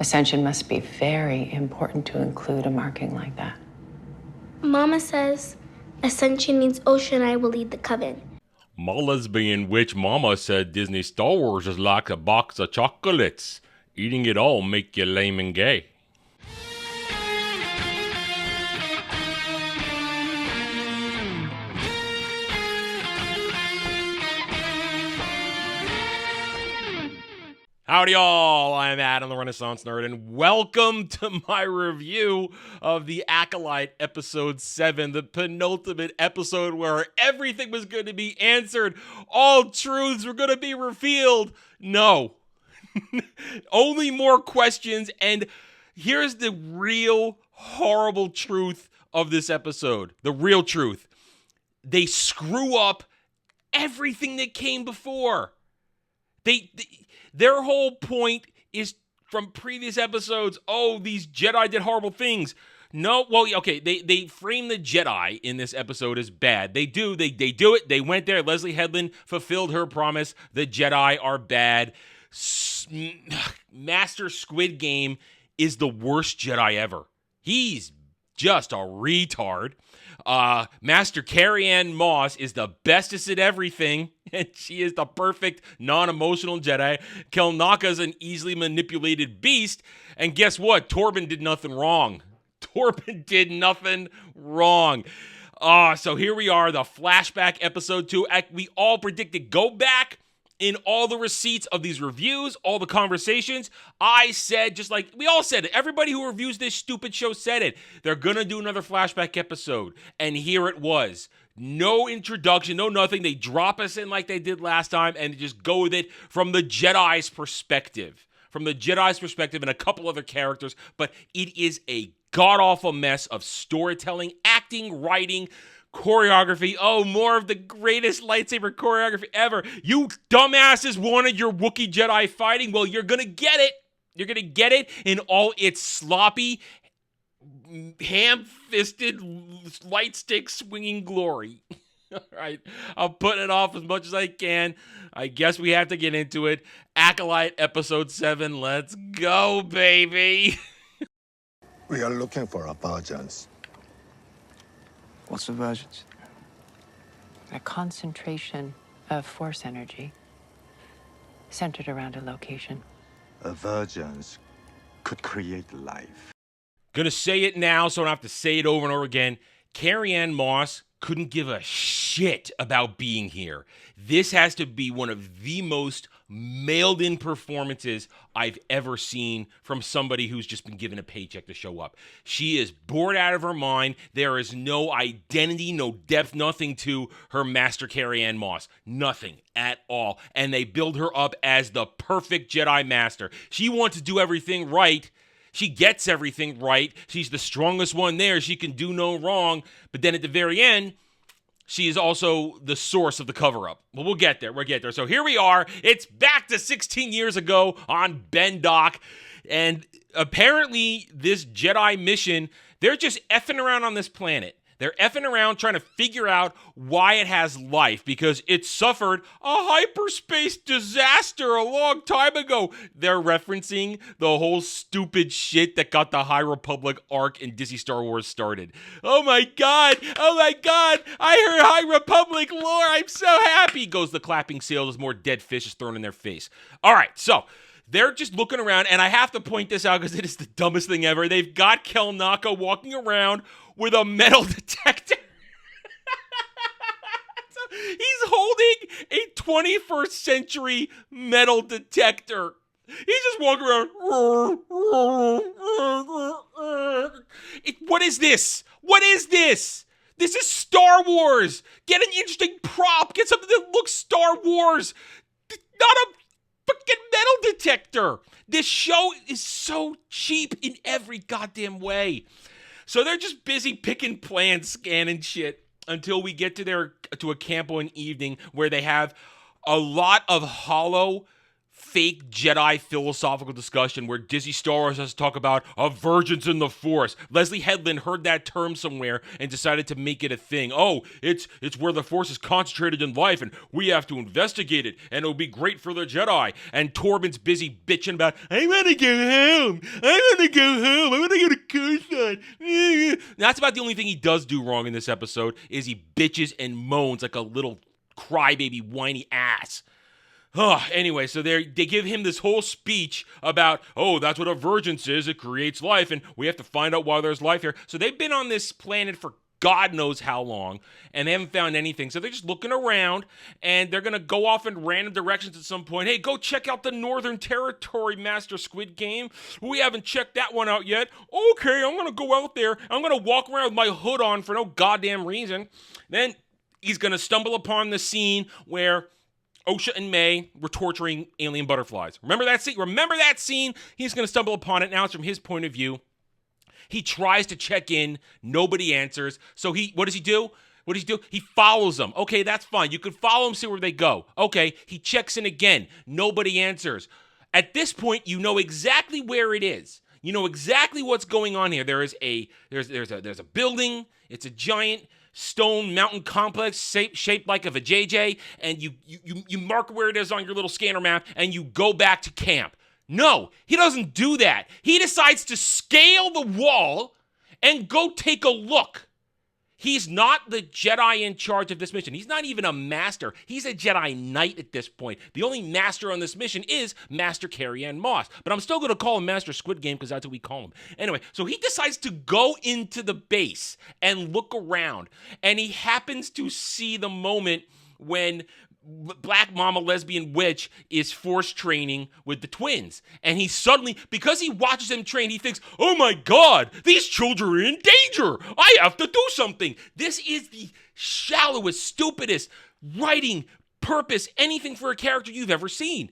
Ascension must be very important to include a marking like that. Mama says Ascension means Ocean and I will lead the coven. My lesbian witch mama said Disney Star Wars is like a box of chocolates. Eating it all make you lame and gay. Howdy y'all, I'm Adam the Renaissance Nerd, and welcome to my review of the Acolyte Episode 7, the penultimate episode where everything was going to be answered, all truths were going to be revealed. No. Only more questions, and here's the real horrible truth of this episode. The real truth. They screw up everything that came before. Their whole point is from previous episodes, oh, these Jedi did horrible things. No, well, okay, they frame the Jedi in this episode as bad. They do it. They went there. Leslie Headland fulfilled her promise. The Jedi are bad. Master Squid Game is the worst Jedi ever. He's just a retard. Master Carrie-Anne Moss is the bestest at everything, and she is the perfect non-emotional Jedi. Kelnaka's an easily manipulated beast, and guess what? Torben did nothing wrong. So here we are, the flashback episode 2. We all predicted go back in all the receipts of these reviews, all the conversations. I said, just like we all said it, everybody who reviews this stupid show said it, they're gonna do another flashback episode. And here it was. No introduction, no nothing. They drop us in like they did last time and just go with it from the Jedi's perspective. From the Jedi's perspective and a couple other characters. But it is a god-awful mess of storytelling, acting, writing, choreography. Oh, more of the greatest lightsaber choreography ever. You dumbasses wanted your Wookiee Jedi fighting. Well, you're gonna get it. You're gonna get it in all its sloppy, ham-fisted, light stick swinging glory. All right, I'm putting it off as much as I can. I guess we have to get into it. Acolyte Episode 7. Let's go, baby. We are looking for a virgins. What's the virgins? A concentration of force energy centered around a location. A virgins could create life. Gonna say it now so I don't have to say it over and over again. Carrie-Anne Moss couldn't give a shit about being here. This has to be one of the most mailed-in performances I've ever seen from somebody who's just been given a paycheck to show up. She is bored out of her mind. There is no identity, no depth, nothing to her Master Carrie-Anne Moss. Nothing at all. And they build her up as the perfect Jedi Master. She wants to do everything right. She gets everything right. She's the strongest one there. She can do no wrong. But then at the very end, she is also the source of the cover-up. Well, we'll get there. So here we are. It's back to 16 years ago on Bendok. And apparently this Jedi mission, they're just effing around on this planet. They're effing around trying to figure out why it has life because it suffered a hyperspace disaster a long time ago. They're referencing the whole stupid shit that got the High Republic arc in Disney Star Wars started. Oh my God, I heard High Republic lore. I'm so happy, goes the clapping seal as more dead fish is thrown in their face. All right, so they're just looking around, and I have to point this out because it is the dumbest thing ever. They've got Kelnaka walking around with a metal detector. So he's holding a 21st century metal detector. He's just walking around. What is this? This is Star Wars. Get an interesting prop. Get something that looks Star Wars. Not a freaking metal detector. This show is so cheap in every goddamn way. So they're just busy picking plans, scanning shit until we get to a camp one evening where they have a lot of hollow fake Jedi philosophical discussion where Disney Star Wars has to talk about a virgins in the Force. Leslie Headland heard that term somewhere and decided to make it a thing. Oh, it's where the Force is concentrated in life and we have to investigate it and it'll be great for the Jedi. And Torben's busy bitching about, I want to go home. I want to go home. I want to go to Coruscant. That's about the only thing he does do wrong in this episode is he bitches and moans like a little crybaby whiny ass. Anyway, so they give him this whole speech about, oh, that's what a virgence is. It creates life, and we have to find out why there's life here. So they've been on this planet for God knows how long, and they haven't found anything. So they're just looking around, and they're going to go off in random directions at some point. Hey, go check out the Northern Territory, Master Squid Game. We haven't checked that one out yet. Okay, I'm going to go out there. I'm going to walk around with my hood on for no goddamn reason. Then he's going to stumble upon the scene where Osha and May were torturing alien butterflies. Remember that scene? He's going to stumble upon it. Now it's from his point of view. He tries to check in. Nobody answers. So what does he do? He follows them. Okay, that's fine. You can follow them, see where they go. Okay, he checks in again. Nobody answers. At this point, you know exactly where it is. You know exactly what's going on here. There's a building. It's a giant stone mountain complex shaped like a vajayjay, and you mark where it is on your little scanner map, and you go back to camp. No, he doesn't do that. He decides to scale the wall and go take a look. He's not the Jedi in charge of this mission. He's not even a master. He's a Jedi Knight at this point. The only master on this mission is Master Carrie-Ann Moss. But I'm still going to call him Master Squid Game because that's what we call him. Anyway, so he decides to go into the base and look around. And he happens to see the moment when Black Mama Lesbian Witch is force training with the twins. And he suddenly, because he watches them train, he thinks, oh my God, these children are in danger. I have to do something. This is the shallowest, stupidest writing, purpose, anything for a character you've ever seen.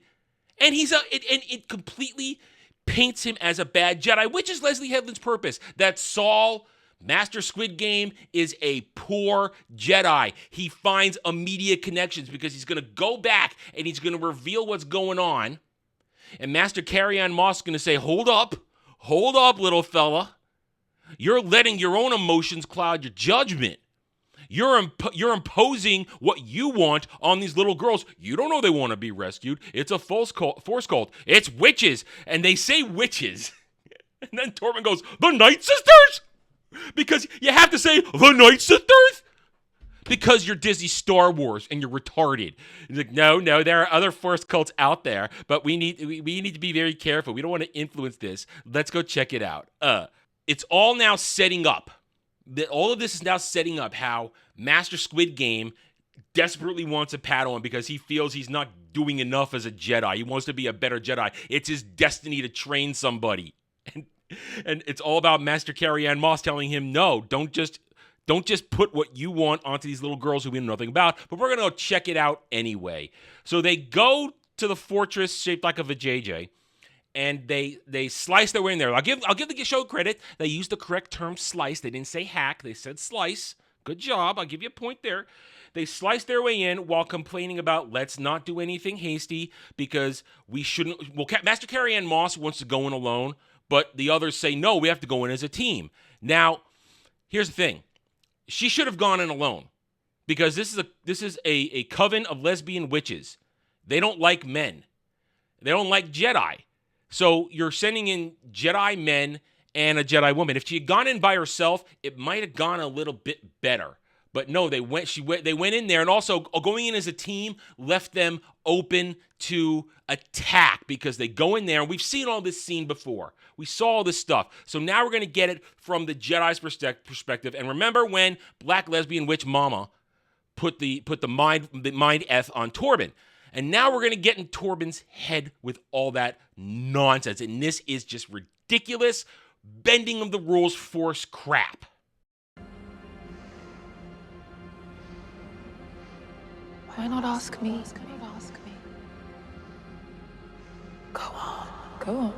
And it completely paints him as a bad Jedi, which is Leslie Headland's purpose. That Saul, Master Squid Game, is a poor Jedi. He finds immediate connections because he's going to go back and he's going to reveal what's going on. And Master Carrie-Ann Moss is going to say, hold up, little fella. You're letting your own emotions cloud your judgment. You're imposing what you want on these little girls. You don't know they want to be rescued. It's a force cult. It's witches. And they say witches. And then Torben goes, the Night Sisters? Because you have to say, the Night Sisters? Because you're Disney Star Wars and you're retarded. He's like, no, there are other force cults out there, but we need to be very careful. We don't want to influence this. Let's go check it out. It's all now setting up. All of this is now setting up how Master Squid Game desperately wants a Padawan because he feels he's not doing enough as a Jedi. He wants to be a better Jedi. It's his destiny to train somebody. And it's all about Master Carrie-Ann Moss telling him, no, don't just put what you want onto these little girls who we know nothing about, but we're going to go check it out anyway. So they go to the fortress shaped like a vajayjay, and they slice their way in there. I'll give the show credit. They used the correct term, slice. They didn't say hack. They said slice. Good job. I'll give you a point there. They slice their way in while complaining about let's not do anything hasty because we shouldn't. Well, Master Carrie-Ann Moss wants to go in alone, but the others say, no, we have to go in as a team. Now, here's the thing. She should have gone in alone because this is a coven of lesbian witches. They don't like men. They don't like Jedi. So you're sending in Jedi men and a Jedi woman. If she had gone in by herself, it might have gone a little bit better. But no, they went in there, and also going in as a team left them open to attack because they go in there, and we've seen all this scene before. We saw all this stuff. So now we're going to get it from the Jedi's perspective. And remember when Black Lesbian Witch Mama put the mind F on Torben. And now we're going to get in Torben's head with all that nonsense. And this is just ridiculous bending of the rules force crap. Why not ask me? Go on. Go on.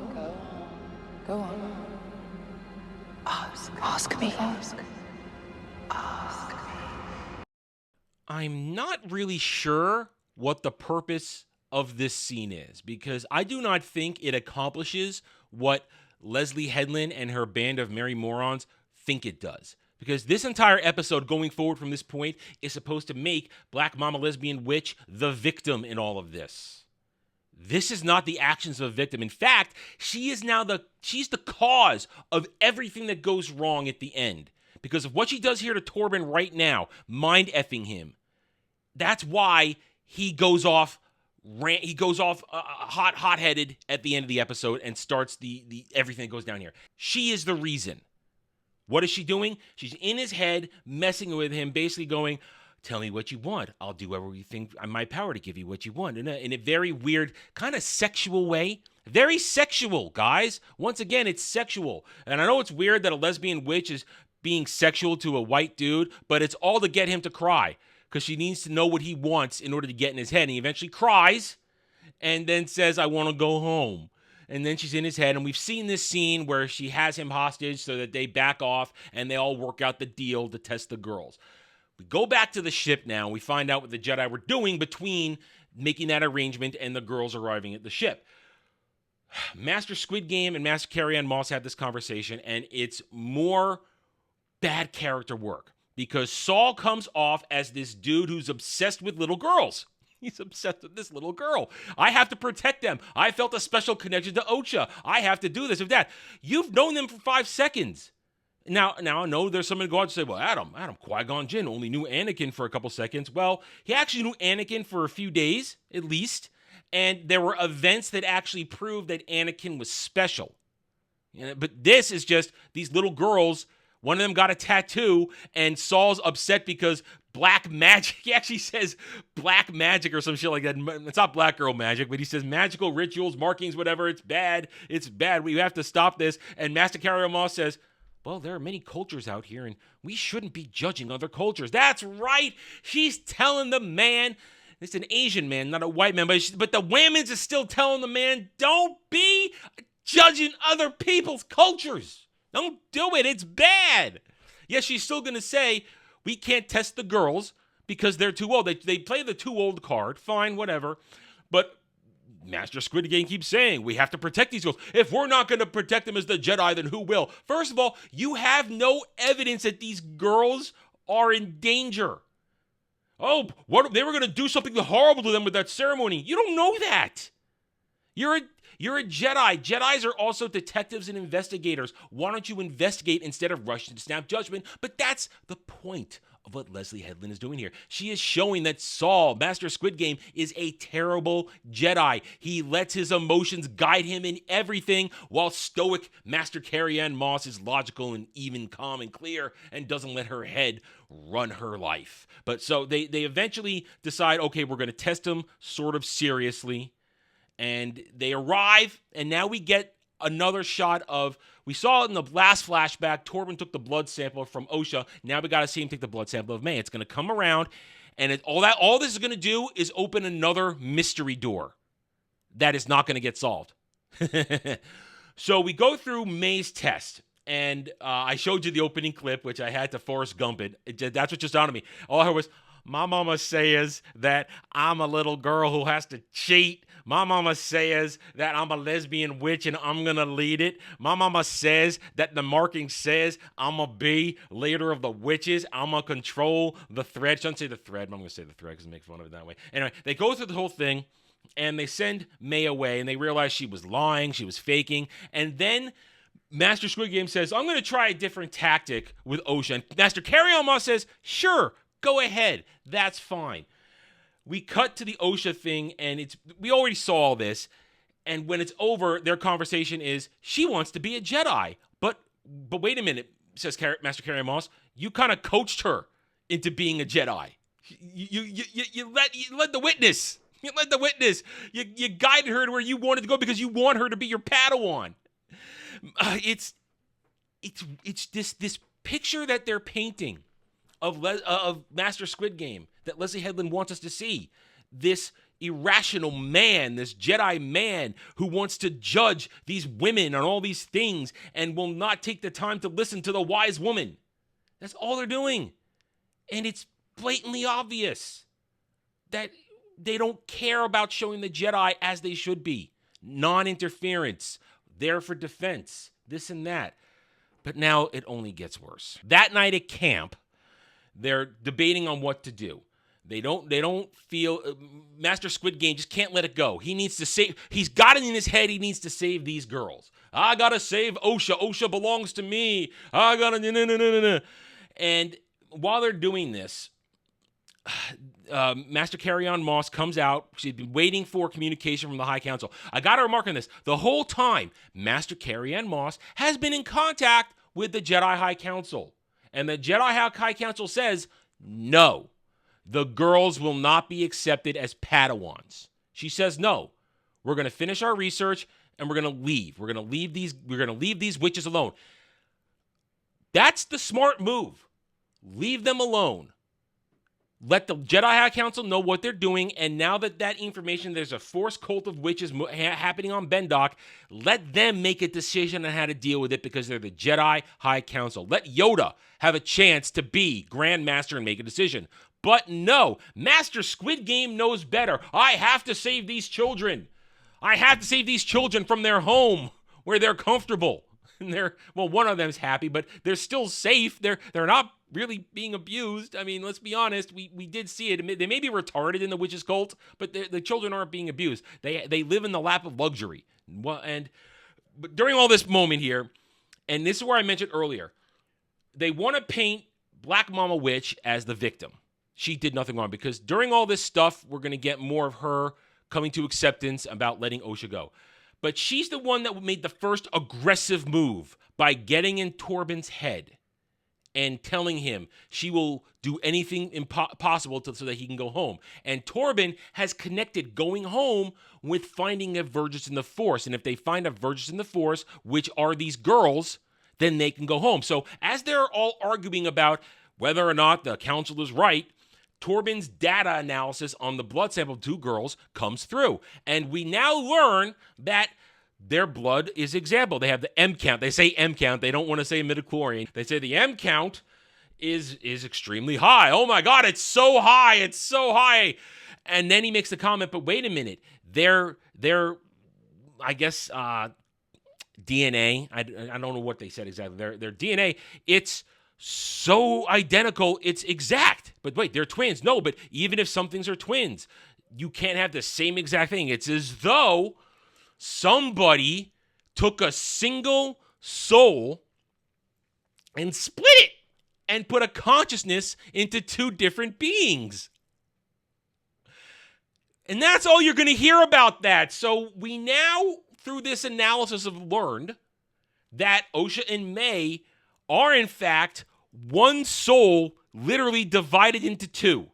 Ask me. I'm not really sure what the purpose of this scene is, because I do not think it accomplishes what Leslie Headland and her band of merry morons think it does. Because this entire episode going forward from this point is supposed to make Black Mama Lesbian Witch the victim in all of this. This is not the actions of a victim. In fact, she's the cause of everything that goes wrong at the end. Because of what she does here to Torben right now, mind effing him. That's why he goes off hot-headed at the end of the episode and starts the everything that goes down here. She is the reason. What is she doing? She's in his head, messing with him, basically going, tell me what you want. I'll do everything in my power to give you what you want. In a very weird, kind of sexual way. Very sexual, guys. Once again, it's sexual. And I know it's weird that a lesbian witch is being sexual to a white dude, but it's all to get him to cry. Because she needs to know what he wants in order to get in his head. And he eventually cries and then says, I want to go home. And then she's in his head, and we've seen this scene where she has him hostage so that they back off and they all work out the deal to test the girls. We go back to the ship now, and we find out what the Jedi were doing between making that arrangement and the girls arriving at the ship. Master Squid Game and Master Carrie-Anne Moss have this conversation, and it's more bad character work because Saul comes off as this dude who's obsessed with little girls. He's obsessed with this little girl. I have to protect them. I felt a special connection to Ocha. I have to do this or that. You've known them for 5 seconds. Now I know there's someone to go out and say, well, Adam, Qui-Gon Jinn only knew Anakin for a couple seconds. Well, he actually knew Anakin for a few days, at least. And there were events that actually proved that Anakin was special. But this is just these little girls. One of them got a tattoo, and Saul's upset because black magic, he actually says black magic or some shit like that. It's not black girl magic, but he says magical rituals, markings, whatever. It's bad. It's bad. We have to stop this. And Master Carrie Moss says, well, there are many cultures out here, and we shouldn't be judging other cultures. That's right. She's telling the man, it's an Asian man, not a white man, but the women's is still telling the man, don't be judging other people's cultures. Don't do it. It's bad. Yes, she's still going to say, we can't test the girls because they're too old. They play the too old card. Fine, whatever. But Master Squid Game keeps saying, we have to protect these girls. If we're not going to protect them as the Jedi, then who will? First of all, you have no evidence that these girls are in danger. Oh, what they were going to do something horrible to them with that ceremony. You don't know that. You're a Jedi. Jedis are also detectives and investigators. Why don't you investigate instead of rushing to snap judgment? But that's the point of what Leslie Headland is doing here. She is showing that Saul, Master Squid Game, is a terrible Jedi. He lets his emotions guide him in everything, while stoic Master Carrie-Anne Moss is logical and even, calm and clear, and doesn't let her head run her life. But so they eventually decide, okay, we're going to test him sort of seriously. And they arrive, and now we get another shot of, we saw it in the last flashback, Torben took the blood sample from Osha. Now we got to see him take the blood sample of May. It's going to come around, and all this is going to do is open another mystery door that is not going to get solved. So we go through May's test, and I showed you the opening clip, which I had to Forrest Gump it. That's what just dawned on me. All I heard was, my mama says that I'm a little girl who has to cheat. My mama says that I'm a lesbian witch and I'm going to lead it. My mama says that the marking says I'm going to be leader of the witches. I'm going to control the thread. I shouldn't say the thread, but I'm going to say the thread because it makes fun of it that way. Anyway, they go through the whole thing and they send May away and they realize she was lying, she was faking. And then Master Squid Game says, I'm going to try a different tactic with Osha. And Master Carrie-Anne Moss says, sure, go ahead. That's fine. We cut to the Osha thing, and we already saw all this. And when it's over, their conversation is, she wants to be a Jedi. But wait a minute, says Master Carrie-Anne Moss. You kind of coached her into being a Jedi. You led the witness. You led the witness. You guided her to where you wanted to go because you want her to be your Padawan. It's this picture that they're painting of Master Squid Game that Leslie Headland wants us to see. This irrational man, this Jedi man who wants to judge these women on all these things and will not take the time to listen to the wise woman. That's all they're doing. And it's blatantly obvious that care about showing the Jedi as they should be. Non-interference, there for defense, this and that. But now it only gets worse. That night at camp, they're debating on what to do. They don't feel Master Squid Game just can't let it go. He needs to save. He's got it in his head. He needs to save these girls. I gotta save Osha. Osha belongs to me. I gotta no. And while they're doing this, Master Carry-On Moss comes out. She's been waiting for communication from the High Council. I got to remark on this. The whole time, Master Carry-On Moss has been in contact with the Jedi High Council. And the Jedi High Council says, no, the girls will not be accepted as Padawans. She says, no, we're going to finish our research and we're going to leave. We're going to leave these witches alone. That's the smart move. Leave them alone. Let the Jedi High Council know what they're doing, and now that information, there's a force cult of witches happening on Bendok, let them make a decision on how to deal with it because they're the Jedi High Council. Let Yoda have a chance to be Grand Master and make a decision. But no, Master Squid Game knows better. I have to save these children. I have to save these children from their home where they're comfortable. And one of them's happy, but they're still safe. They're not really being abused. I mean, let's be honest. We did see it. They may be retarded in the witches cult, but the children aren't being abused. They live in the lap of luxury. But during all this moment here, and this is where I mentioned earlier, they want to paint Black Mama Witch as the victim. She did nothing wrong because during all this stuff, we're going to get more of her coming to acceptance about letting Osha go. But she's the one that made the first aggressive move by getting in Torben's head and telling him she will do anything possible so that he can go home. And Torben has connected going home with finding a Vergis in the Force. And if they find a Vergis in the Force, which are these girls, then they can go home. So as they're all arguing about whether or not the council is right, Torben's data analysis on the blood sample of 2 girls comes through. And we now learn that their blood is example. They have the M count. They say M count. They don't want to say midichlorian. They say the M count is extremely high. Oh my God, it's so high. It's so high. And then he makes the comment, but wait a minute. Their I guess, DNA, I don't know what they said exactly. Their DNA, it's so identical, it's exact. But wait, they're twins. No, but even if some things are twins, you can't have the same exact thing. It's as though somebody took a single soul and split it and put a consciousness into 2 different beings. And that's all you're going to hear about that. So we now, through this analysis, have learned that Osha and May are, in fact, one soul literally divided into 2.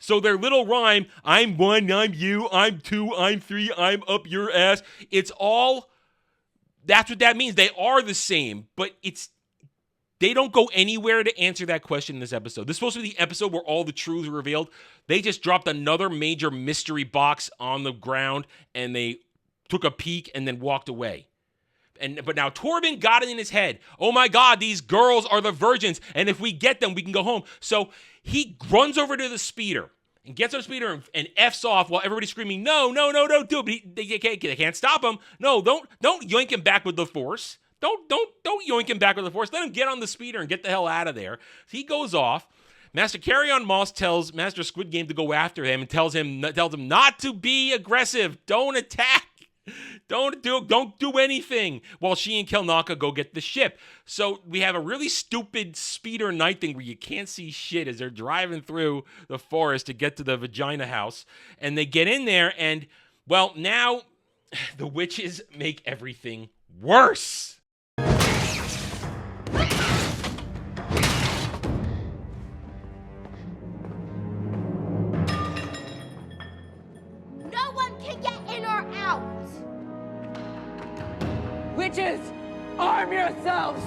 So their little rhyme, I'm 1, I'm you, I'm 2, I'm 3, I'm up your ass, it's all, that's what that means. They are the same, but they don't go anywhere to answer that question in this episode. This is supposed to be the episode where all the truths are revealed. They just dropped another major mystery box on the ground, and they took a peek and then walked away. But now Torben got it in his head. Oh my God, these girls are the virgins, and if we get them, we can go home. So he runs over to the speeder and gets on the speeder and F's off while everybody's screaming, no, don't do it. But they can't stop him. No, don't yoink him back with the Force. Don't yoink him back with the Force. Let him get on the speeder and get the hell out of there. So he goes off. Master Carry-On Moss tells Master Squid Game to go after him and tells him not to be aggressive. Don't attack. Don't do anything while she and Kelnaka go get the ship. So we have a really stupid speeder night thing where you can't see shit as they're driving through the forest to get to the vagina house. And they get in there and, well, now the witches make everything worse. No one can get in or out. Witches, arm yourselves!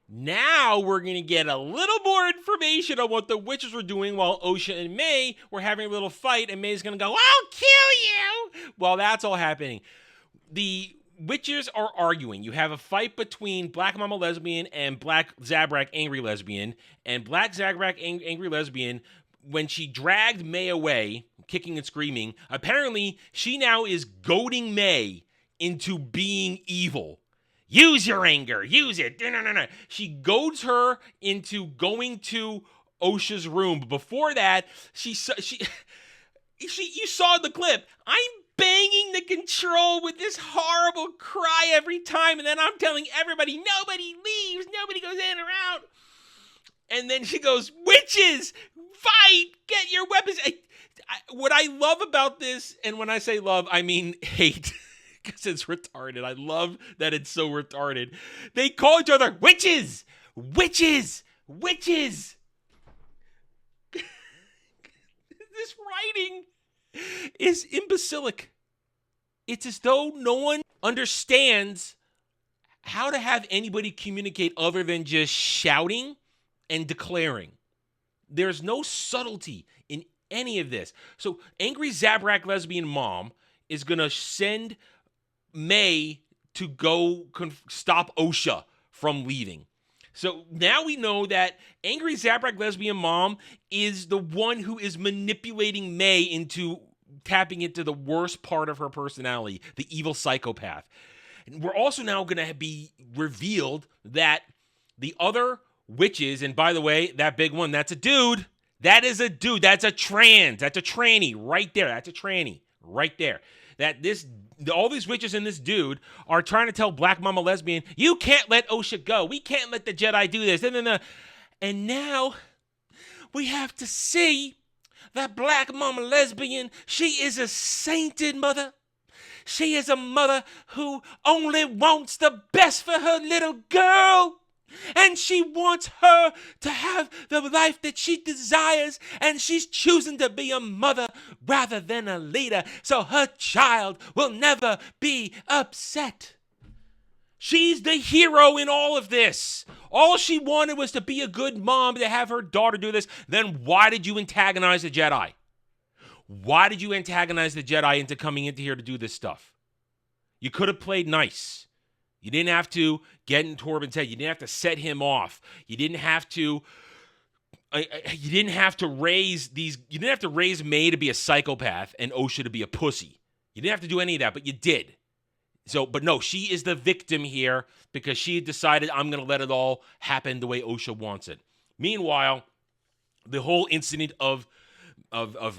Now we're going to get a little more information on what the witches were doing while Osha and May were having a little fight, and May's going to go, I'll kill you! While that's all happening, the witches are arguing. You have a fight between Black Mama Lesbian and Black Zabrak Angry Lesbian, and Black Zabrak Angry Lesbian when she dragged May away, kicking and screaming, apparently she now is goading May into being evil. Use your anger. Use it. No. She goads her into going to Osha's room. But before that, you saw the clip. I'm banging the control with this horrible cry every time. And then I'm telling everybody, nobody leaves. Nobody goes in or out. And then she goes, witches, fight, get your weapons. What I love about this, and when I say love, I mean hate, because it's retarded. I love that it's so retarded. They call each other witches, witches, witches. This writing is imbecilic. It's as though no one understands how to have anybody communicate other than just shouting and declaring. There's no subtlety in any of this. So angry Zabrak lesbian mom is going to send May to go stop Osha from leaving. So now we know that angry Zabrak lesbian mom is the one who is manipulating May into tapping into the worst part of her personality, the evil psychopath. And we're also now going to be revealed that the other witches, and by the way, that big one, that's a dude. That is a dude. That's a trans. That's a tranny right there. That's a tranny right there. All these witches and this dude are trying to tell Black Mama Lesbian, you can't let Osha go. We can't let the Jedi do this. And now we have to see that Black Mama Lesbian, she is a sainted mother. She is a mother who only wants the best for her little girl. And she wants her to have the life that she desires, and she's choosing to be a mother rather than a leader, so her child will never be upset. She's the hero in all of this. All she wanted was to be a good mom, to have her daughter do this. Then why did you antagonize the Jedi? Why did you antagonize the Jedi into coming into here to do this stuff? You could have played nice. You didn't have to get in Torben's head. You didn't have to set him off. You didn't have to. You didn't have to raise these. You didn't have to raise May to be a psychopath and Osha to be a pussy. You didn't have to do any of that, but you did. So, but no, she is the victim here because she decided I'm going to let it all happen the way Osha wants it. Meanwhile, the whole incident of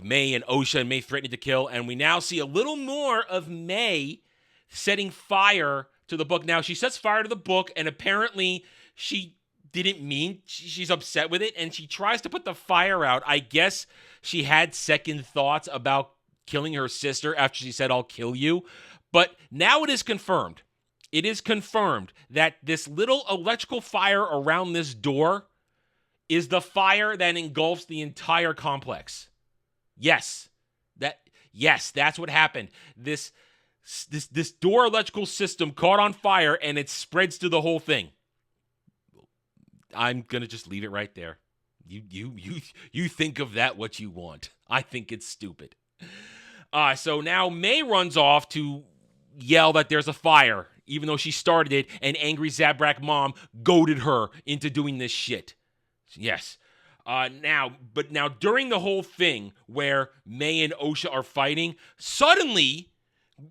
May and Osha and May threatening to kill, and we now see a little more of May setting fire to the book. Now, she sets fire to the book, and apparently she didn't mean, she's upset with it, and she tries to put the fire out. I guess she had second thoughts about killing her sister after she said, I'll kill you. But now it is confirmed. It is confirmed that this little electrical fire around this door is the fire that engulfs the entire complex. Yes, that's what happened. This door electrical system caught on fire and it spreads to the whole thing. I'm gonna just leave it right there. You think of that what you want. I think it's stupid. So now May runs off to yell that there's a fire, even though she started it, and angry Zabrak mom goaded her into doing this shit. Yes. Now during the whole thing where May and Osha are fighting, suddenly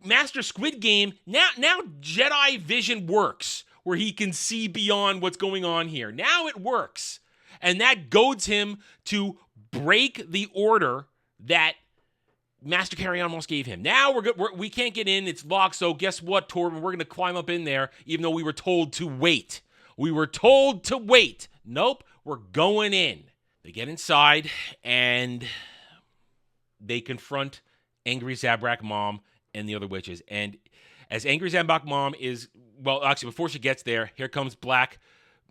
Master Squid Game, now Jedi vision works, where he can see beyond what's going on here. Now it works. And that goads him to break the order that Master Carrion almost gave him. Now we can't get in. It's locked. So guess what, Torben? We're going to climb up in there, even though we were told to wait. We were told to wait. Nope, we're going in. They get inside, and they confront angry Zabrak mom and the other witches. And as angry Zabrak mom is, well, actually, before she gets there, here comes Black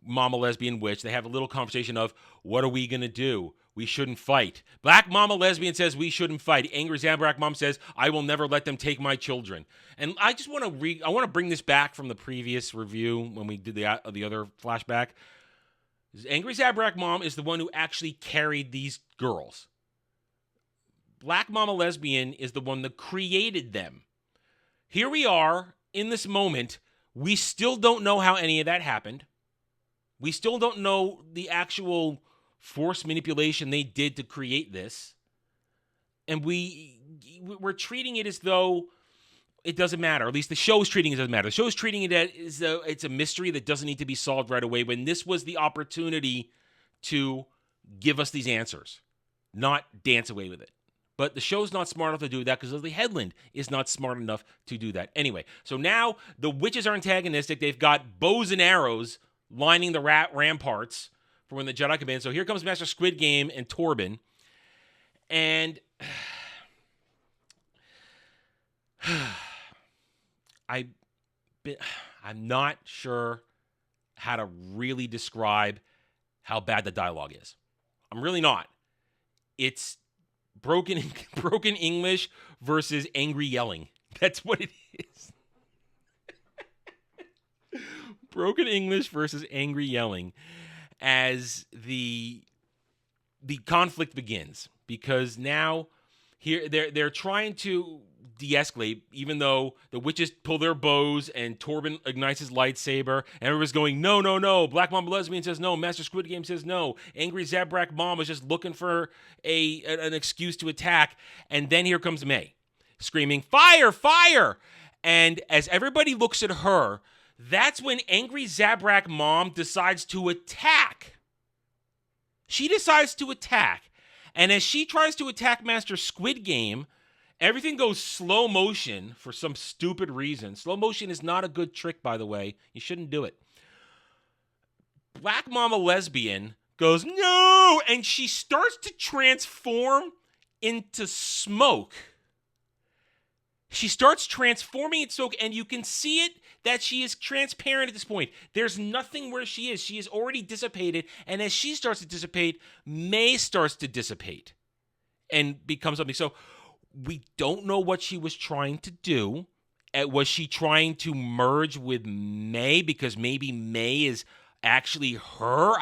Mama Lesbian Witch. They have a little conversation of, what are we going to do? We shouldn't fight. Black Mama Lesbian says we shouldn't fight. Angry Zabrak mom says, I will never let them take my children. And I just want to bring this back from the previous review when we did the other flashback. Angry Zabrak mom is the one who actually carried these girls. Black Mama Lesbian is the one that created them. Here we are in this moment. We still don't know how any of that happened. We still don't know the actual force manipulation they did to create this. And we're treating it as though it doesn't matter. At least the show is treating it as doesn't matter. The show is treating it as though it's a mystery that doesn't need to be solved right away, when this was the opportunity to give us these answers, not dance away with it. But the show's not smart enough to do that because the headland is not smart enough to do that. Anyway, so now the witches are antagonistic. They've got bows and arrows lining the ramparts for when the Jedi come in. So here comes Master Squid Game and Torben. And I'm not sure how to really describe how bad the dialogue is. I'm really not. It's broken English versus angry yelling. That's what it is. Broken English versus angry yelling as the conflict begins, because now here they're trying to de-escalate, even though the witches pull their bows and Torben ignites his lightsaber and everyone's going, no. Black Mama Lesbian says no. Master Squid Game says no. Angry Zabrak Mom is just looking for an excuse to attack. And then here comes May screaming, fire, fire. And as everybody looks at her, that's when angry Zabrak Mom decides to attack. She decides to attack. And as she tries to attack Master Squid Game, everything goes slow motion for some stupid reason. Slow motion is not a good trick, by the way. You shouldn't do it. Black Mama Lesbian goes, no! And she starts to transform into smoke. She starts transforming into smoke, and you can see it that she is transparent at this point. There's nothing where she is. She is already dissipated, and as she starts to dissipate, May starts to dissipate and become something. So we don't know what she was trying to do. Was she trying to merge with May because maybe May is actually her?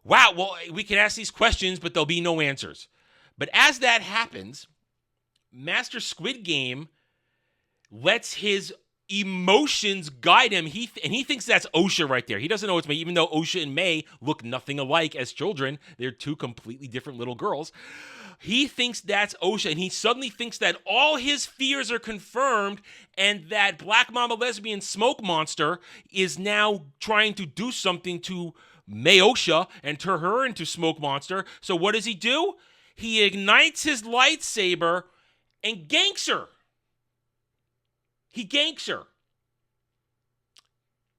Wow, well, we can ask these questions, but there'll be no answers. But as that happens, Master Squid Game lets his emotions guide him. He thinks that's Osha right there. He doesn't know it's May, even though Osha and May look nothing alike as children. They're two completely different little girls. He thinks that's Osha, and he suddenly thinks that all his fears are confirmed and that Black Mama Lesbian Smoke Monster is now trying to do something to May Osha and turn her into Smoke Monster. So what does he do? He ignites his lightsaber and ganks her. He ganks her.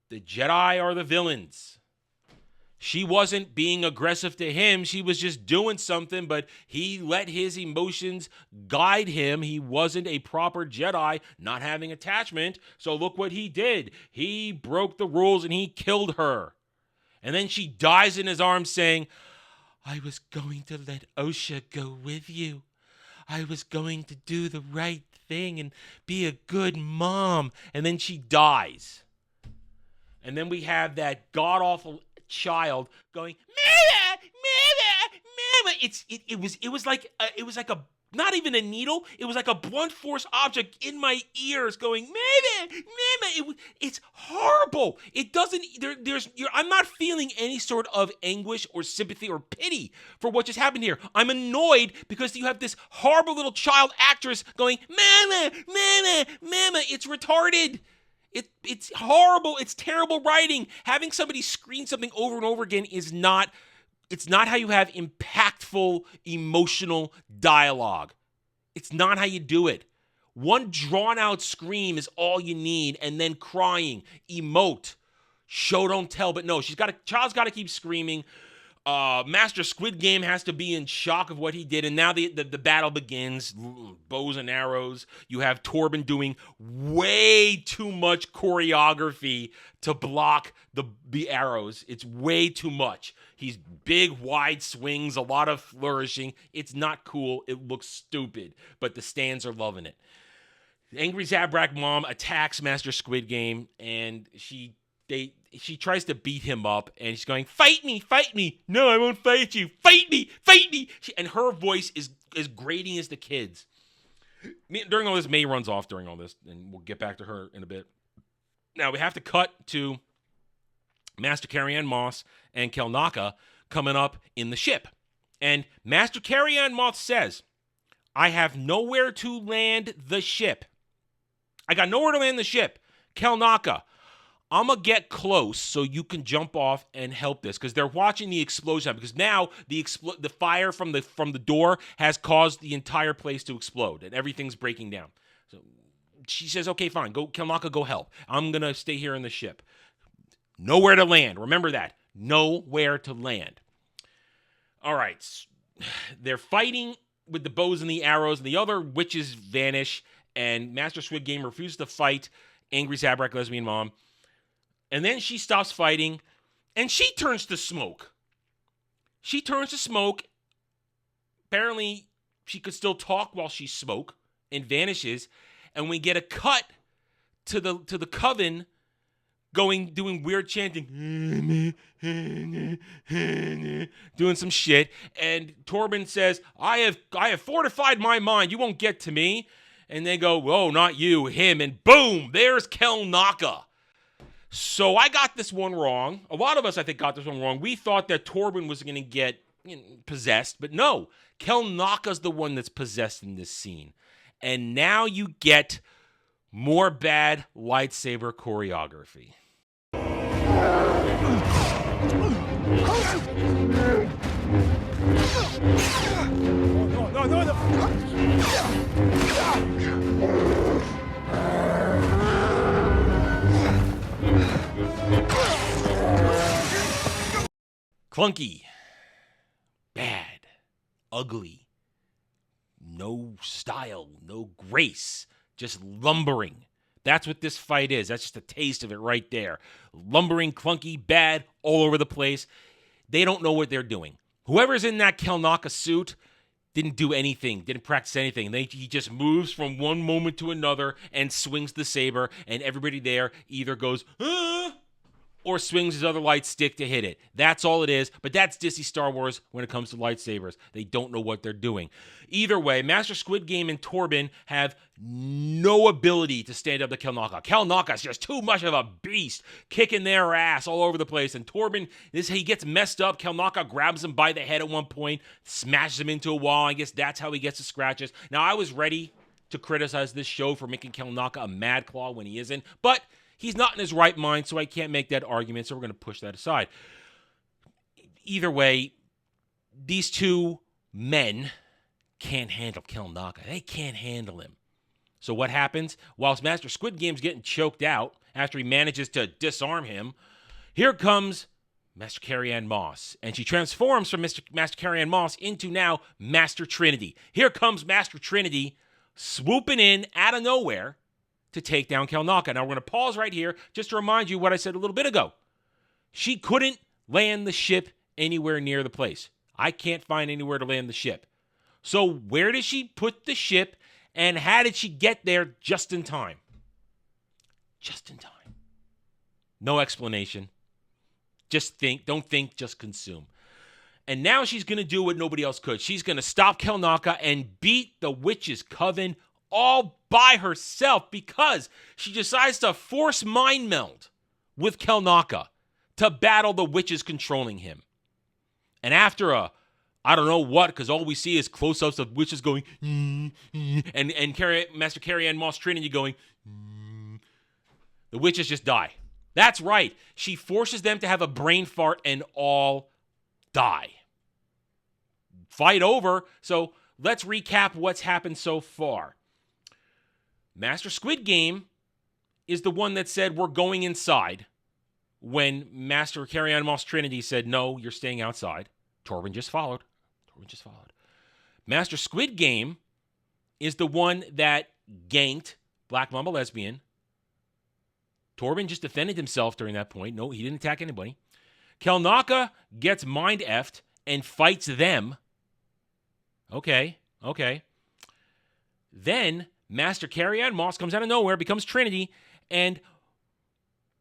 The Jedi are the villains. She wasn't being aggressive to him. She was just doing something, but he let his emotions guide him. He wasn't a proper Jedi, not having attachment. So look what he did. He broke the rules and he killed her. And then she dies in his arms saying, I was going to let Osha go with you. I was going to do the right thing and be a good mom. And then she dies. And then we have that god-awful child going, Mama, Mama, Mama. It was like a not even a needle. It was like a blunt force object in my ears going, Mama, Mama. It's horrible. It doesn't. I'm not feeling any sort of anguish or sympathy or pity for what just happened here. I'm annoyed because you have this horrible little child actress going, Mama, Mama, Mama. It's retarded. It's horrible. It's terrible writing. Having somebody scream something over and over again is not how you have impactful, emotional dialogue. It's not how you do it. One drawn-out scream is all you need, and then crying, emote, show, don't tell. But no, child's got to keep screaming. Master Squid Game has to be in shock of what he did, and now the battle begins. Bows and arrows. You have Torben doing way too much choreography to block the arrows. It's way too much. He's big, wide swings, a lot of flourishing. It's not cool. It looks stupid, but the stands are loving it. Angry Zabrak Mom attacks Master Squid Game, and she tries to beat him up, and she's going, fight me, fight me. No, I won't fight you. Fight me, fight me. And her voice is as grating as the kids. During all this, May runs off during all this, and we'll get back to her in a bit. Now, we have to cut to Master Carrie-Anne Moss and Kelnaka coming up in the ship. And Master Carry-On Moth says, I have nowhere to land the ship. I got nowhere to land the ship. Kelnaka, I'm going to get close so you can jump off and help this, because they're watching the explosion, because now the fire from the door has caused the entire place to explode and everything's breaking down. So she says, okay, fine, go, Kelnaka, go help. I'm going to stay here in the ship. Nowhere to land. Remember that. Nowhere to land. All right. They're fighting with the bows and the arrows, and the other witches vanish, and Master Squid Game refuses to fight Angry Zabrak Lesbian Mom. And then she stops fighting, and she turns to smoke. She turns to smoke. Apparently, she could still talk while she smoke, and vanishes. And we get a cut to the coven doing weird chanting, doing some shit. And Torben says, I have fortified my mind. You won't get to me. And they go, whoa, not you, him. And boom, there's Kelnaka. So I got this one wrong. A lot of us, I think, got this one wrong. We thought that Torben was going to get possessed, but no. Kelnaka's the one that's possessed in this scene. And now you get more bad lightsaber choreography. Clunky, bad, ugly, no style, no grace, just lumbering. That's what this fight is. That's just a taste of it right there. Lumbering, clunky, bad, all over the place. They don't know what they're doing. Whoever's in that Kelnaka suit didn't do anything, didn't practice anything. He just moves from one moment to another and swings the saber, and everybody there either goes, ah, or swings his other light stick to hit it. That's all it is, but that's Disney Star Wars when it comes to lightsabers. They don't know what they're doing. Either way, Master Squid Game and Torben have no ability to stand up to Kelnaka. Kelnaka's just too much of a beast, kicking their ass all over the place. And Torben, he gets messed up. Kelnaka grabs him by the head at one point, smashes him into a wall. I guess that's how he gets the scratches. Now, I was ready to criticize this show for making Kelnaka a mad claw when he isn't, but he's not in his right mind, so I can't make that argument, so we're going to push that aside. Either way, these two men can't handle Kelnaka. They can't handle him. So what happens? Whilst Master Squid Game's getting choked out after he manages to disarm him, here comes Master Carrie-Anne Moss, and she transforms from Master Carrie-Anne Moss into now Master Trinity. Here comes Master Trinity swooping in out of nowhere to take down Kelnaka. Now, we're going to pause right here just to remind you what I said a little bit ago. She couldn't land the ship anywhere near the place. I can't find anywhere to land the ship. So where did she put the ship, and how did she get there just in time? Just in time. No explanation. Just think. Don't think, just consume. And now she's going to do what nobody else could. She's going to stop Kelnaka and beat the Witch's Coven all by herself, because she decides to force mind meld with Kelnaka to battle the witches controlling him. And after I don't know what, because all we see is close-ups of witches going, and Master Carrie-Anne Moss Trinity going, the witches just die. That's right. She forces them to have a brain fart and all die. Fight over. So let's recap what's happened so far. Master Squid Game is the one that said, we're going inside, when Master Carrie-Anne Moss Trinity said, no, you're staying outside. Torben just followed. Master Squid Game is the one that ganked Black Mamba Lesbian. Torben just defended himself during that point. No, he didn't attack anybody. Kelnaka gets mind-effed and fights them. Okay. Then Master Carrie-Anne Moss comes out of nowhere, becomes Trinity, and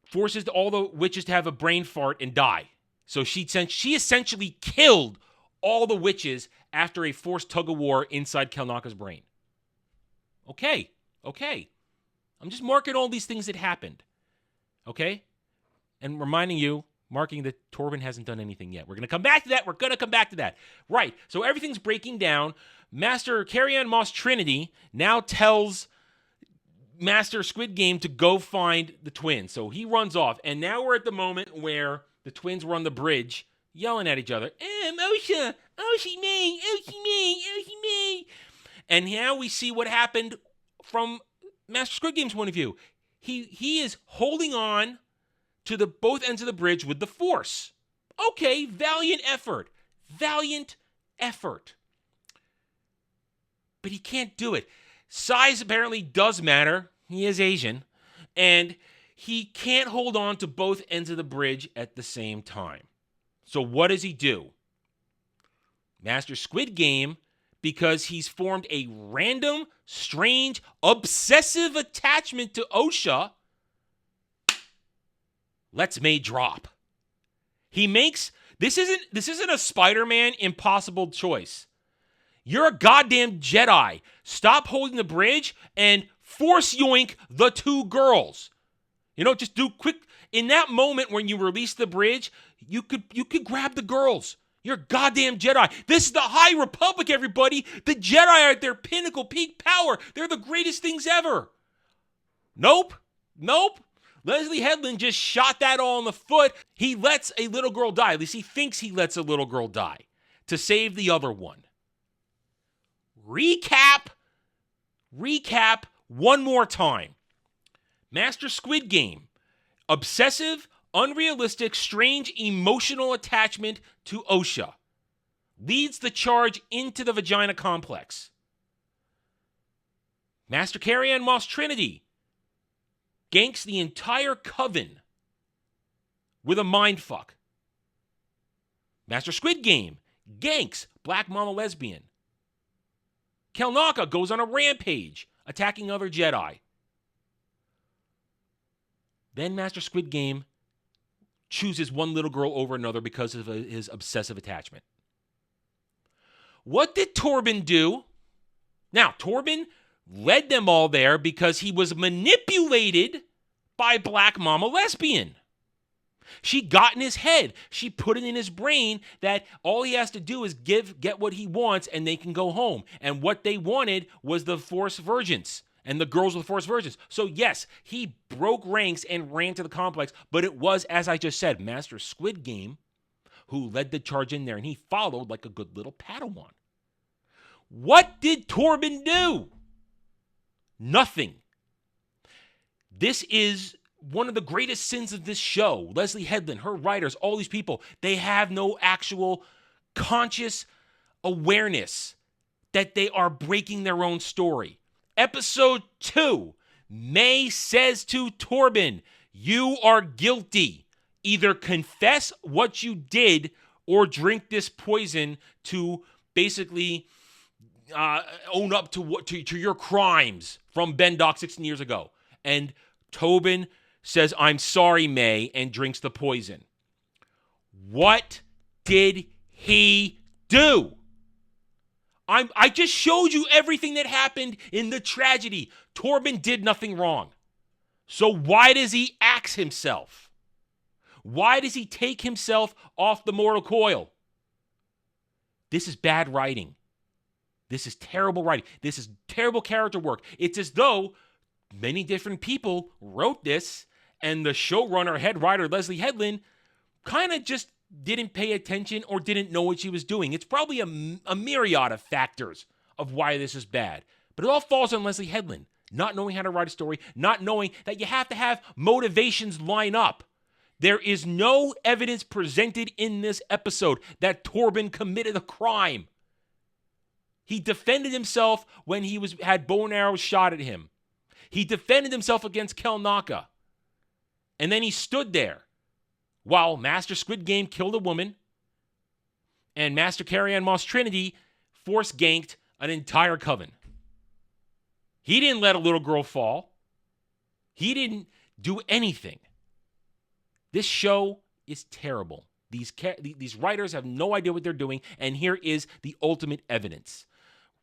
forces all the witches to have a brain fart and die. So she essentially killed all the witches after a forced tug-of-war inside Kelnaka's brain. Okay. I'm just marking all these things that happened. Okay? And reminding you, marking that Torben hasn't done anything yet. We're going to come back to that. Right. So everything's breaking down. Master Carrie-Anne Moss Trinity now tells Master Squid Game to go find the twins. So he runs off. And now we're at the moment where the twins were on the bridge yelling at each other. Osha, Oshi me, Oshi me, Oshi me. And now we see what happened from Master Squid Game's point of view. He is holding on to the both ends of the bridge with the Force. Okay, valiant effort. But he can't do it. Size apparently does matter. He is Asian. And he can't hold on to both ends of the bridge at the same time. So what does he do? Master Squid Game, because he's formed a random, strange, obsessive attachment to Osha, lets May drop. He makes this isn't a Spider-Man impossible choice. You're a goddamn Jedi. Stop holding the bridge and force yoink the two girls. Just do quick. In that moment when you release the bridge, you could grab the girls. You're a goddamn Jedi. This is the High Republic, everybody. The Jedi are at their pinnacle, peak power. They're the greatest things ever. Nope. Leslie Headland just shot that all in the foot. He lets a little girl die. At least he thinks he lets a little girl die to save the other one. Recap one more time. Master Squid Game. Obsessive, unrealistic, strange, emotional attachment to Osha. Leads the charge into the vagina complex. Master Carrie-Anne Moss Trinity ganks the entire coven with a mindfuck. Master Squid Game ganks Black Mama Lesbian. Kelnaka goes on a rampage, attacking other Jedi. Then Master Squid Game chooses one little girl over another because of his obsessive attachment. What did Torben do? Now, Torben led them all there because he was manipulated by Black Mama Lesbian. She got in his head. She put it in his brain that all he has to do is get what he wants and they can go home. And what they wanted was the Force Virgins and the girls with Force Virgins. So yes, he broke ranks and ran to the complex, but it was, as I just said, Master Squid Game who led the charge in there, and he followed like a good little Padawan. What did Torben do? Nothing. This is one of the greatest sins of this show. Leslie Headland, her writers, all these people, they have no actual conscious awareness that they are breaking their own story. Episode 2, May says to Torben, you are guilty. Either confess what you did or drink this poison to basically own up to your crimes from Bendock 16 years ago. And Tobin says, I'm sorry, May, and drinks the poison. What did he do? I just showed you everything that happened in the tragedy. Torben did nothing wrong. So why does he axe himself? Why does he take himself off the mortal coil? This is bad writing. This is terrible writing. This is terrible character work. It's as though many different people wrote this and the showrunner, head writer, Leslie Headland, kind of just didn't pay attention or didn't know what she was doing. It's probably a myriad of factors of why this is bad. But it all falls on Leslie Headland, not knowing how to write a story, not knowing that you have to have motivations line up. There is no evidence presented in this episode that Torben committed a crime. He defended himself when he had bow and arrows shot at him. He defended himself against Kelnaka. And then he stood there while Master Squid Game killed a woman and Master Carrie-Anne Moss Trinity force ganked an entire coven. He didn't let a little girl fall. He didn't do anything. This show is terrible. These writers have no idea what they're doing, and here is the ultimate evidence.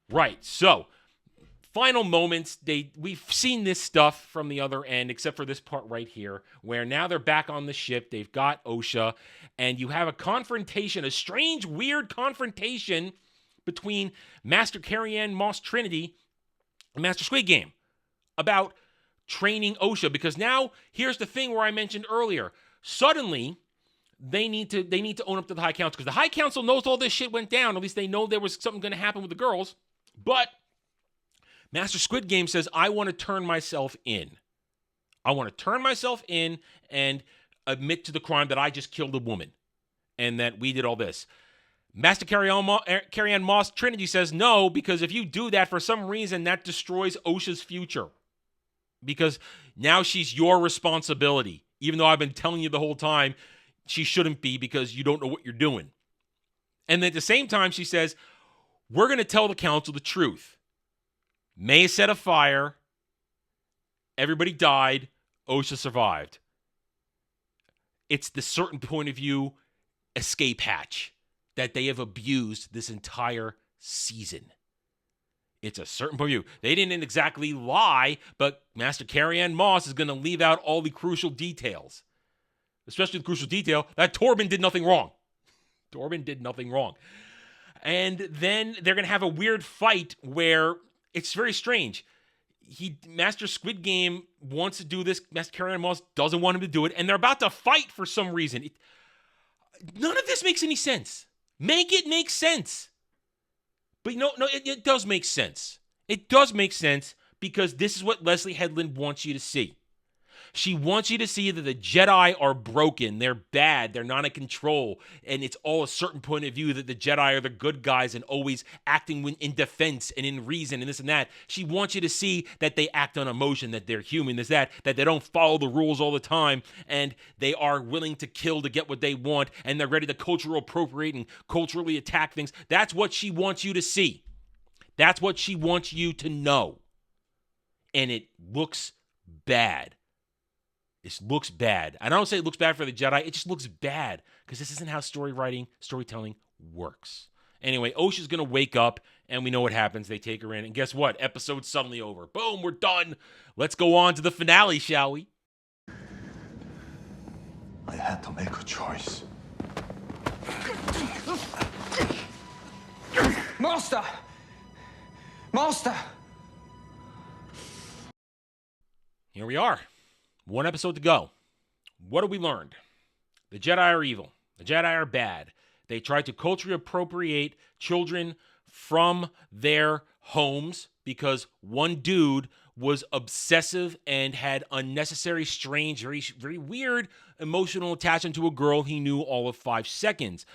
Right, so final moments, we've seen this stuff from the other end, except for this part right here, where now they're back on the ship. They've got Osha, and you have a confrontation, a strange, weird confrontation between Master Carrie-Anne Moss Trinity and Master Squid Game about training Osha. Because now, here's the thing where I mentioned earlier. Suddenly, they need to own up to the High Council, because the High Council knows all this shit went down. At least they know there was something going to happen with the girls. But Master Squid Game says, I want to turn myself in. I want to turn myself in and admit to the crime that I just killed a woman and that we did all this. Master Carrie-Anne Moss Trinity says no, because if you do that, for some reason, that destroys Osha's future. Because now she's your responsibility. Even though I've been telling you the whole time, she shouldn't be, because you don't know what you're doing. And at the same time, she says, we're going to tell the council the truth. May set a fire. Everybody died. Osha survived. It's the certain point of view escape hatch that they have abused this entire season. It's a certain point of view. They didn't exactly lie, but Master Carrie-Anne Moss is going to leave out all the crucial details. Especially the crucial detail that Torben did nothing wrong. Torben did nothing wrong. And then they're going to have a weird fight where it's very strange. Master Squid Game wants to do this. Master Carrie-Anne Moss doesn't want him to do it. And they're about to fight for some reason. None of this makes any sense. Make it make sense. But it does make sense. It does make sense, because this is what Leslie Headland wants you to see. She wants you to see that the Jedi are broken. They're bad. They're not in control. And it's all a certain point of view that the Jedi are the good guys and always acting in defense and in reason and this and that. She wants you to see that they act on emotion, that they're human, that they don't follow the rules all the time, and they are willing to kill to get what they want, and they're ready to cultural appropriate and culturally attack things. That's what she wants you to see. That's what she wants you to know. And it looks bad. It looks bad. I don't say it looks bad for the Jedi. It just looks bad, because this isn't how storytelling works. Anyway, Osha's going to wake up, and we know what happens. They take her in, and guess what? Episode's suddenly over. Boom, we're done. Let's go on to the finale, shall we? I had to make a choice. Master! Master! Here we are. One episode to go. What have we learned? The Jedi are evil. The Jedi are bad. They tried to culturally appropriate children from their homes because one dude was obsessive and had unnecessary, strange, very, very weird emotional attachment to a girl he knew all of 5 seconds.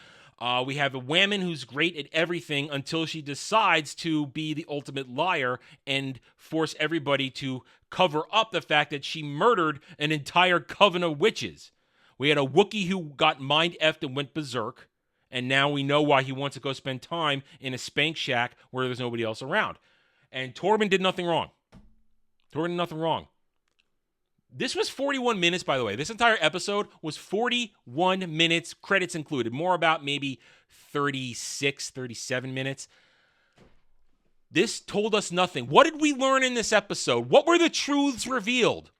We have a woman who's great at everything until she decides to be the ultimate liar and force everybody to cover up the fact that she murdered an entire coven of witches. We had a Wookiee who got mind-effed and went berserk, and now we know why he wants to go spend time in a spank shack where there's nobody else around. And Torben did nothing wrong. This was 41 minutes, by the way. This entire episode was 41 minutes, credits included. More about maybe 36, 37 minutes. This told us nothing. What did we learn in this episode? What were the truths revealed?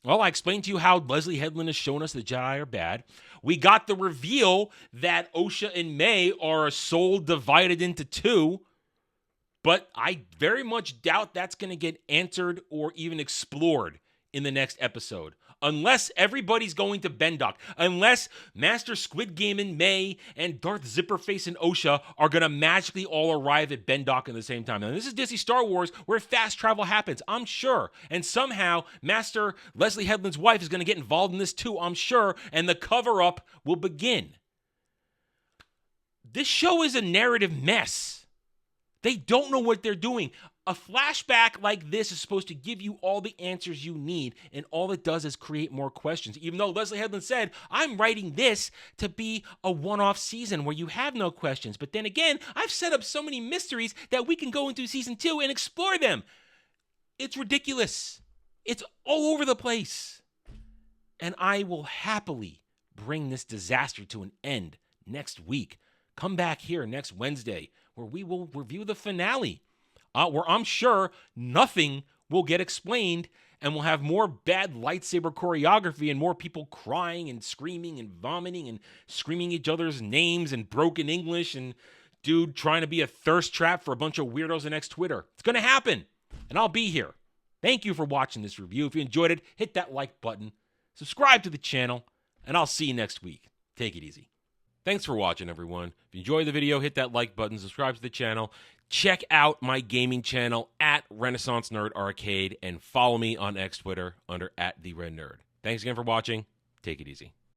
Well, I explained to you how Leslie Headland has shown us the Jedi are bad. We got the reveal that Osha and May are a soul divided into two. But I very much doubt that's going to get answered or even explored in the next episode. Unless everybody's going to Bendok. Unless Master Squid Game and May and Darth Zipperface and Osha are going to magically all arrive at Bendok at the same time. Now, this is Disney Star Wars where fast travel happens, I'm sure. And somehow, Master Leslie Headland's wife is going to get involved in this too, I'm sure. And the cover-up will begin. This show is a narrative mess. They don't know what they're doing. A flashback like this is supposed to give you all the answers you need, and all it does is create more questions. Even though Leslie Headland said, I'm writing this to be a one-off season where you have no questions. But then again, I've set up so many mysteries that we can go into season 2 and explore them. It's ridiculous. It's all over the place. And I will happily bring this disaster to an end next week. Come back here next Wednesday where we will review the finale where I'm sure nothing will get explained, and we'll have more bad lightsaber choreography and more people crying and screaming and vomiting and screaming each other's names and broken English and dude trying to be a thirst trap for a bunch of weirdos on X Twitter. It's going to happen, and I'll be here. Thank you for watching this review. If you enjoyed it, hit that like button, subscribe to the channel, and I'll see you next week. Take it easy. Thanks for watching, everyone. If you enjoyed the video, hit that like button, subscribe to the channel. Check out my gaming channel at Renaissance Nerd Arcade and follow me on X Twitter under @TheRedNerd. Thanks again for watching. Take it easy.